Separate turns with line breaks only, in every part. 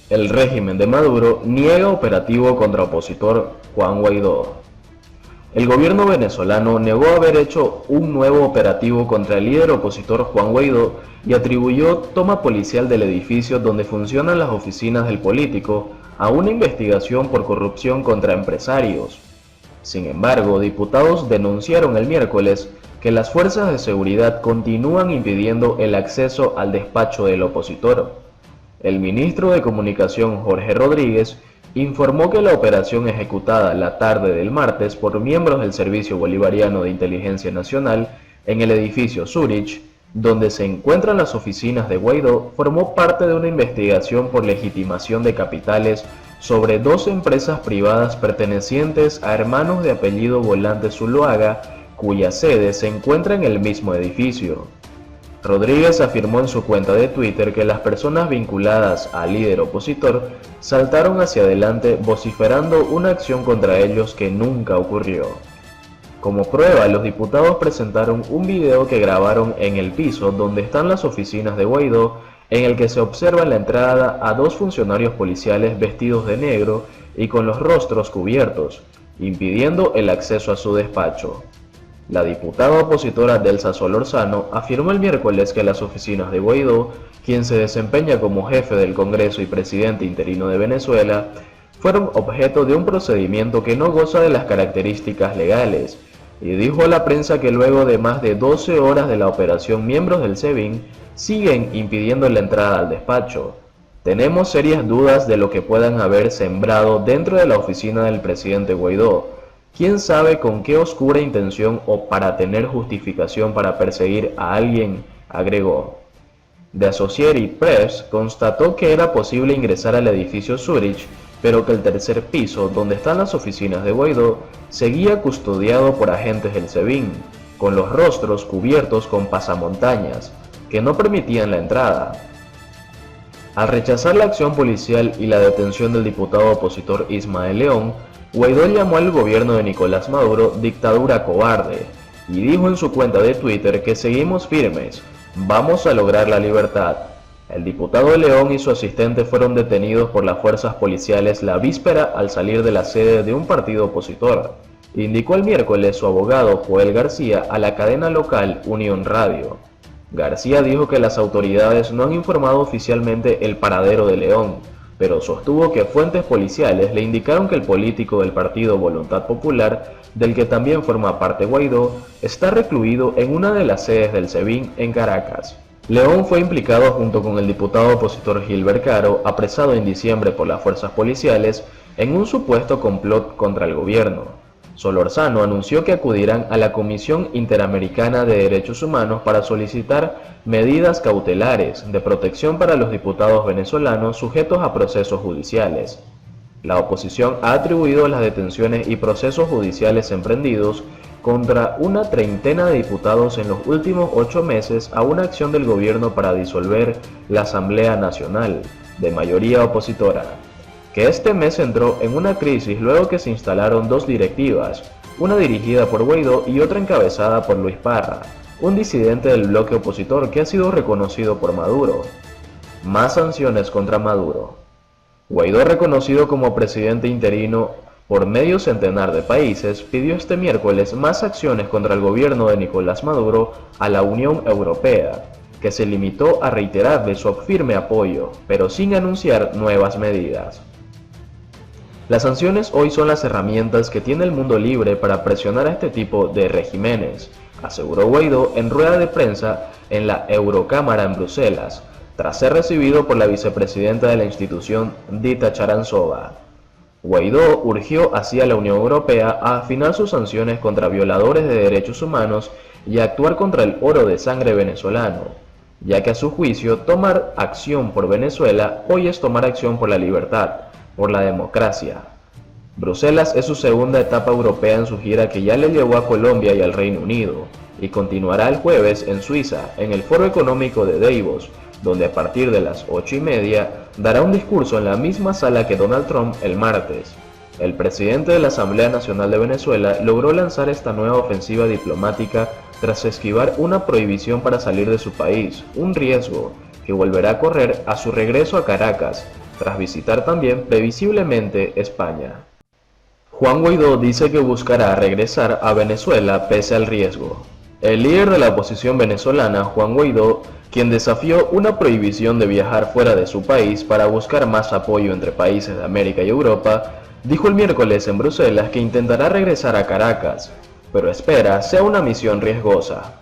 El régimen de Maduro niega operativo contra opositor Juan Guaidó. El gobierno venezolano negó haber hecho un nuevo operativo contra el líder opositor Juan Guaidó y atribuyó toma policial del edificio donde funcionan las oficinas del político a una investigación por corrupción contra empresarios. Sin embargo, diputados denunciaron el miércoles que las fuerzas de seguridad continúan impidiendo el acceso al despacho del opositor. El ministro de Comunicación Jorge Rodríguez informó que la operación ejecutada la tarde del martes por miembros del Servicio Bolivariano de Inteligencia Nacional en el edificio Zurich, donde se encuentran las oficinas de Guaidó, formó parte de una investigación por legitimación de capitales sobre dos empresas privadas pertenecientes a hermanos de apellido Volante Zuloaga, cuya sede se encuentra en el mismo edificio. Rodríguez afirmó en su cuenta de Twitter que las personas vinculadas al líder opositor saltaron hacia adelante vociferando una acción contra ellos que nunca ocurrió. Como prueba, los diputados presentaron un video que grabaron en el piso donde están las oficinas de Guaidó, en el que se observa la entrada a dos funcionarios policiales vestidos de negro y con los rostros cubiertos, impidiendo el acceso a su despacho. La diputada opositora Delsa Solorzano afirmó el miércoles que las oficinas de Guaidó, quien se desempeña como jefe del Congreso y presidente interino de Venezuela, fueron objeto de un procedimiento que no goza de las características legales, y dijo a la prensa que luego de más de 12 horas de la operación, miembros del SEBIN siguen impidiendo la entrada al despacho. Tenemos serias dudas de lo que puedan haber sembrado dentro de la oficina del presidente Guaidó. ¿Quién sabe con qué oscura intención o para tener justificación para perseguir a alguien?, agregó. The Associated Press constató que era posible ingresar al edificio Zurich, pero que el tercer piso, donde están las oficinas de Guaidó, seguía custodiado por agentes del SEBIN, con los rostros cubiertos con pasamontañas, que no permitían la entrada. Al rechazar la acción policial y la detención del diputado opositor Ismael León, Guaidó llamó al gobierno de Nicolás Maduro dictadura cobarde y dijo en su cuenta de Twitter que seguimos firmes, vamos a lograr la libertad. El diputado León y su asistente fueron detenidos por las fuerzas policiales la víspera al salir de la sede de un partido opositor, indicó el miércoles su abogado Joel García a la cadena local Unión Radio. García dijo que las autoridades no han informado oficialmente el paradero de León, pero sostuvo que fuentes policiales le indicaron que el político del partido Voluntad Popular, del que también forma parte Guaidó, está recluido en una de las sedes del SEBIN en Caracas. León fue implicado junto con el diputado opositor Gilbert Caro, apresado en diciembre por las fuerzas policiales, en un supuesto complot contra el gobierno. Solorzano anunció que acudirán a la Comisión Interamericana de Derechos Humanos para solicitar medidas cautelares de protección para los diputados venezolanos sujetos a procesos judiciales. La oposición ha atribuido las detenciones y procesos judiciales emprendidos contra una treintena de diputados en los últimos 8 meses a una acción del gobierno para disolver la Asamblea Nacional, de mayoría opositora, que este mes entró en una crisis luego que se instalaron dos directivas, una dirigida por Guaidó y otra encabezada por Luis Parra, un disidente del bloque opositor que ha sido reconocido por Maduro. Más sanciones contra Maduro. Guaidó, reconocido como presidente interino por medio centenar de países, pidió este miércoles más acciones contra el gobierno de Nicolás Maduro a la Unión Europea, que se limitó a reiterarle su firme apoyo, pero sin anunciar nuevas medidas. Las sanciones hoy son las herramientas que tiene el mundo libre para presionar a este tipo de regímenes, aseguró Guaidó en rueda de prensa en la Eurocámara en Bruselas, tras ser recibido por la vicepresidenta de la institución, Dita Charanzova. Guaidó urgió así a la Unión Europea a afinar sus sanciones contra violadores de derechos humanos y a actuar contra el oro de sangre venezolano, ya que a su juicio tomar acción por Venezuela hoy es tomar acción por la libertad, por la democracia. Bruselas es su segunda etapa europea en su gira que ya le llevó a Colombia y al Reino Unido, y continuará el jueves en Suiza, en el Foro Económico de Davos, donde a partir de las 8:30 dará un discurso en la misma sala que Donald Trump el martes. El presidente de la Asamblea Nacional de Venezuela logró lanzar esta nueva ofensiva diplomática tras esquivar una prohibición para salir de su país, un riesgo que volverá a correr a su regreso a Caracas, tras visitar también previsiblemente España. Juan Guaidó dice que buscará regresar a Venezuela pese al riesgo. El líder de la oposición venezolana, Juan Guaidó, quien desafió una prohibición de viajar fuera de su país para buscar más apoyo entre países de América y Europa, dijo el miércoles en Bruselas que intentará regresar a Caracas, pero espera sea una misión riesgosa.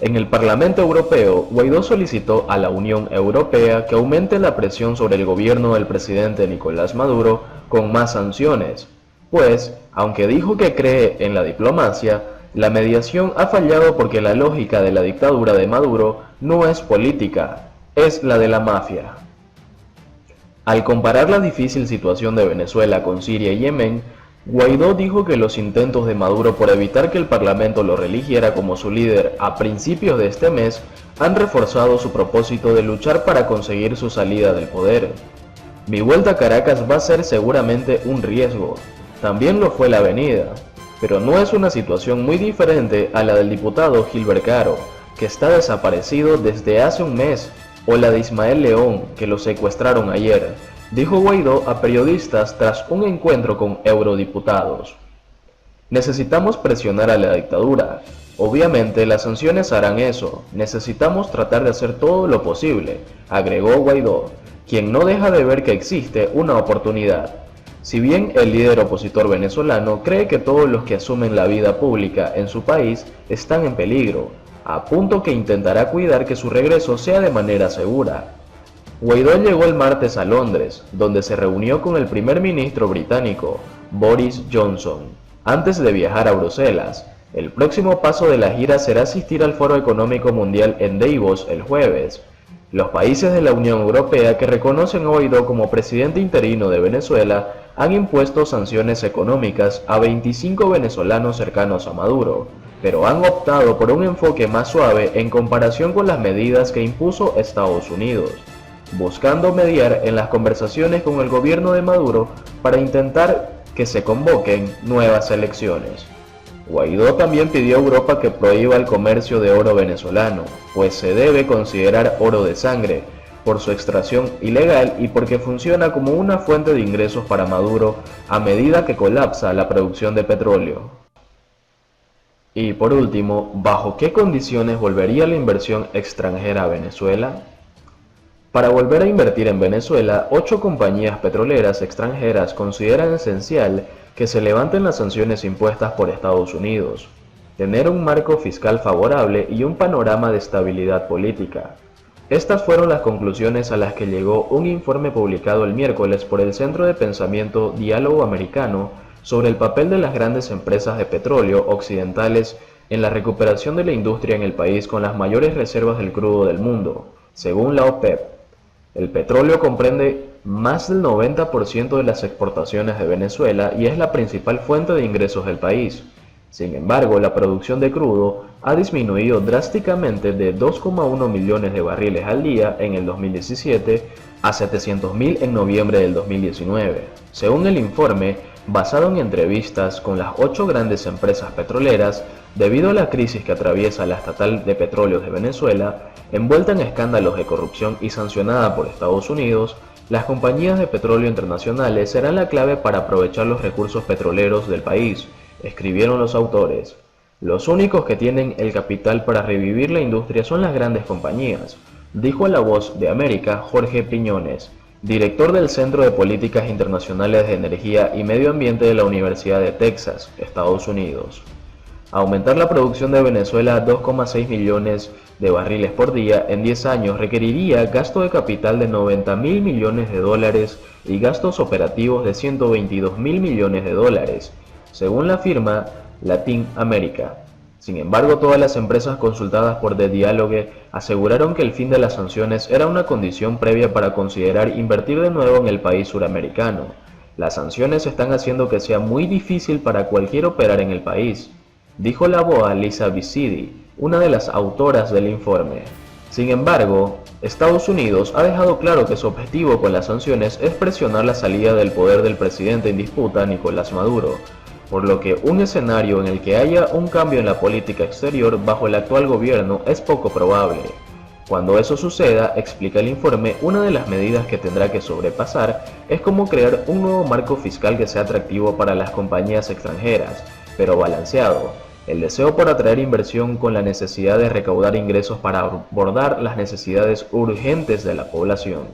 En el Parlamento Europeo, Guaidó solicitó a la Unión Europea que aumente la presión sobre el gobierno del presidente Nicolás Maduro con más sanciones, pues, aunque dijo que cree en la diplomacia, la mediación ha fallado porque la lógica de la dictadura de Maduro no es política, es la de la mafia. Al comparar la difícil situación de Venezuela con Siria y Yemen, Guaidó dijo que los intentos de Maduro por evitar que el Parlamento lo religiera como su líder a principios de este mes han reforzado su propósito de luchar para conseguir su salida del poder. Mi vuelta a Caracas va a ser seguramente un riesgo, también lo fue la avenida, pero no es una situación muy diferente a la del diputado Gilbert Caro, que está desaparecido desde hace un mes, o la de Ismael León, que lo secuestraron ayer, dijo Guaidó a periodistas tras un encuentro con eurodiputados. Necesitamos presionar a la dictadura. Obviamente las sanciones harán eso. Necesitamos tratar de hacer todo lo posible, agregó Guaidó, quien no deja de ver que existe una oportunidad. Si bien el líder opositor venezolano cree que todos los que asumen la vida pública en su país están en peligro, a punto que intentará cuidar que su regreso sea de manera segura. Guaidó llegó el martes a Londres, donde se reunió con el primer ministro británico, Boris Johnson, antes de viajar a Bruselas. El próximo paso de la gira será asistir al Foro Económico Mundial en Davos el jueves. Los países de la Unión Europea que reconocen a Guaidó como presidente interino de Venezuela han impuesto sanciones económicas a 25 venezolanos cercanos a Maduro, pero han optado por un enfoque más suave en comparación con las medidas que impuso Estados Unidos, buscando mediar en las conversaciones con el gobierno de Maduro para intentar que se convoquen nuevas elecciones. Guaidó también pidió a Europa que prohíba el comercio de oro venezolano, pues se debe considerar oro de sangre, por su extracción ilegal y porque funciona como una fuente de ingresos para Maduro a medida que colapsa la producción de petróleo. Y por último, ¿bajo qué condiciones volvería la inversión extranjera a Venezuela? Para volver a invertir en Venezuela, 8 compañías petroleras extranjeras consideran esencial que se levanten las sanciones impuestas por Estados Unidos, tener un marco fiscal favorable y un panorama de estabilidad política. Estas fueron las conclusiones a las que llegó un informe publicado el miércoles por el Centro de Pensamiento Diálogo Americano sobre el papel de las grandes empresas de petróleo occidentales en la recuperación de la industria en el país con las mayores reservas del crudo del mundo, según la OPEP. El petróleo comprende más del 90% de las exportaciones de Venezuela y es la principal fuente de ingresos del país. Sin embargo, la producción de crudo ha disminuido drásticamente de 2,1 millones de barriles al día en el 2017 a 700.000 en noviembre del 2019. Según el informe, basado en entrevistas con las 8 grandes empresas petroleras, debido a la crisis que atraviesa la estatal de petróleos de Venezuela, envuelta en escándalos de corrupción y sancionada por Estados Unidos, las compañías de petróleo internacionales serán la clave para aprovechar los recursos petroleros del país, escribieron los autores. Los únicos que tienen el capital para revivir la industria son las grandes compañías, dijo a La Voz de América Jorge Piñones, director del Centro de Políticas Internacionales de Energía y Medio Ambiente de la Universidad de Texas, Estados Unidos. Aumentar la producción de Venezuela a 2,6 millones de barriles por día en 10 años requeriría gasto de capital de 90.000 millones de dólares y gastos operativos de 122.000 millones de dólares, según la firma Latin America. Sin embargo, todas las empresas consultadas por The Dialogue aseguraron que el fin de las sanciones era una condición previa para considerar invertir de nuevo en el país suramericano. Las sanciones están haciendo que sea muy difícil para cualquier operar en el país, dijo la abogada Lisa Visidi, una de las autoras del informe. Sin embargo, Estados Unidos ha dejado claro que su objetivo con las sanciones es presionar la salida del poder del presidente en disputa, Nicolás Maduro, por lo que un escenario en el que haya un cambio en la política exterior bajo el actual gobierno es poco probable. Cuando eso suceda, explica el informe, una de las medidas que tendrá que sobrepasar es cómo crear un nuevo marco fiscal que sea atractivo para las compañías extranjeras, pero balanceado. El deseo por atraer inversión con la necesidad de recaudar ingresos para abordar las necesidades urgentes de la población.